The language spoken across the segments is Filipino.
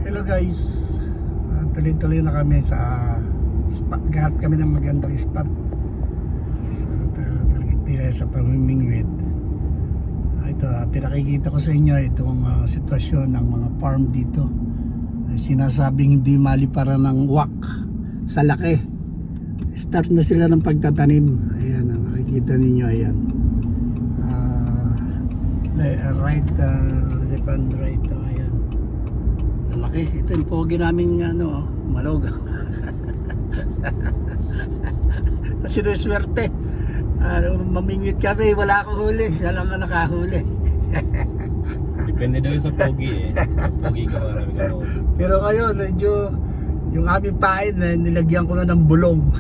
Hello guys, tuloy-tuloy na kami sa spot. Gahanap kami ng magandang spot sa target nila sa pamimingwit. Ito, pinakikita ko sa inyo itong sitwasyon ng mga farm dito. Sinasabing hindi malipara ng wak sa laki. Start na sila ng pagtatanim. Ayan, makikita ninyo, ayan. Right, left and right, ayan. Laki. Ito yung pogi naming malog. Kasi ito yung swerte. Mamingwit kami, wala akong huli. Siya lang ang nakahuli. Depende daw sa pogi eh. Pogi ka marami ka mo. Pero ngayon, medyo yung aming pain, nilagyan ko na ng bulong.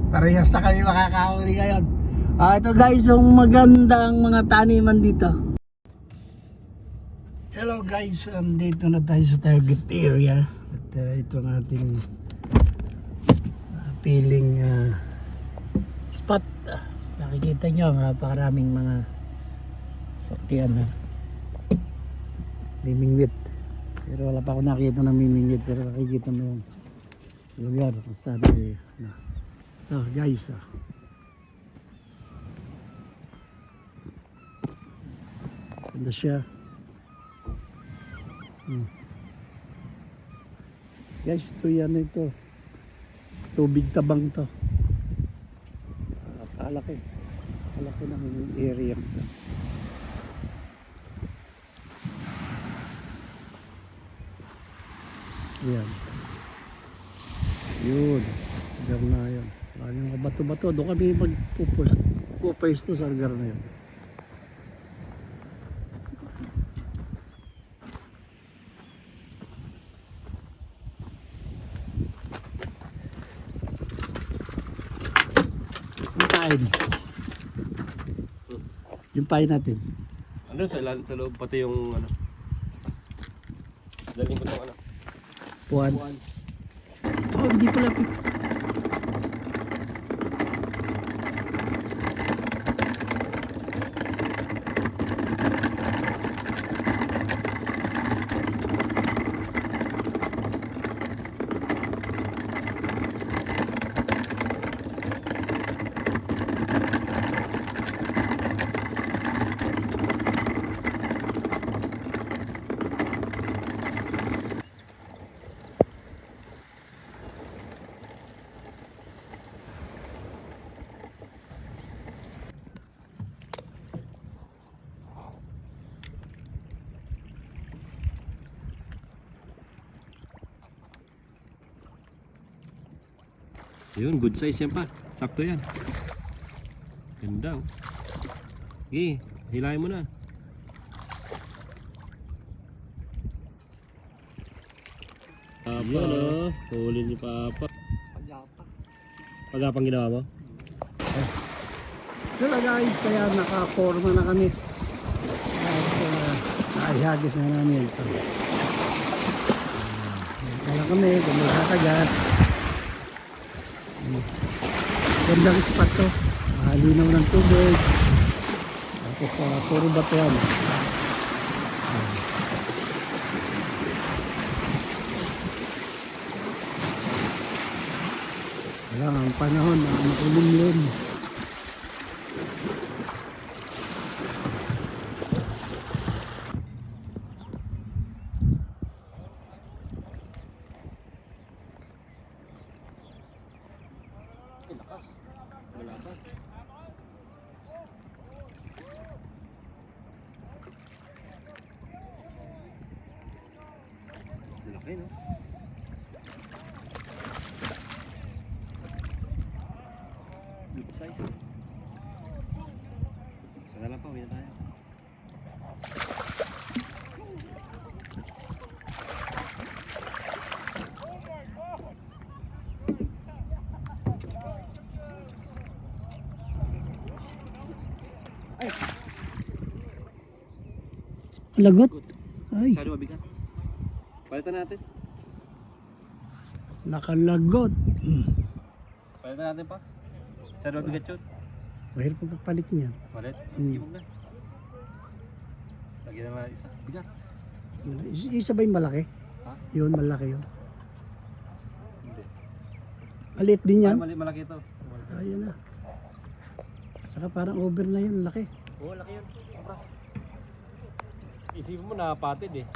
Parehas na kami makakahuli ngayon. Ito guys, yung magandang mga taniman dito. Hello guys, dito na tayo sa target area. At ito ang ating piling spot. Nakikita nyo, napakaraming mga sakyan na mimingwit. Pero wala pa ako nakita ng mimingwit. Pero makikita mo yung lugar. Sabi, guys, ganda siya. Guys, ito yan ito. Tubig tabang to. Kalaki. Kalaki ng area. Yan. Yun. Lugar na yun. Maraming mga bato-bato. Doon kami magpupwesto sa lugar na yun. Yung pain natin. Ano sa loob pati yung ano. Daling ko itong ano. Puwan. Oh, hindi pala. Yun, good size yan pa. Sakto yan. Ganda oh. Sige, hilahin mo na. Papa, no? Huli ni Papa. Pagapang ginawa mo? Diba guys, ayan, naka-forma na kami. At naihagis na namin ito. Kala kami, kung may kakagat. Gandang spot to. Linaw ng tubig. Tapos puro bato yan. Wala ang panahon na makulimlim. Lakas. Wala pa. Laki no? Good size. Sana lang pa, uwi na tayo. Lagot? Ay, Masyado mabigat. Palitan natin. nakalagot. Palitan natin pa. Masyado mabigat yun. Mahirap pagpapalit niyan. Palit? Hmm. Sige mo na. Lagyan naman isa. Bigat. Isa ba yung malaki? Ha? Yun, malaki yun. Hindi. Maliit din yan. Malaki ito. Ayun na. Saka parang over na yun, laki. Oo, laki yun. Sobra. Isipin mo napatid eh.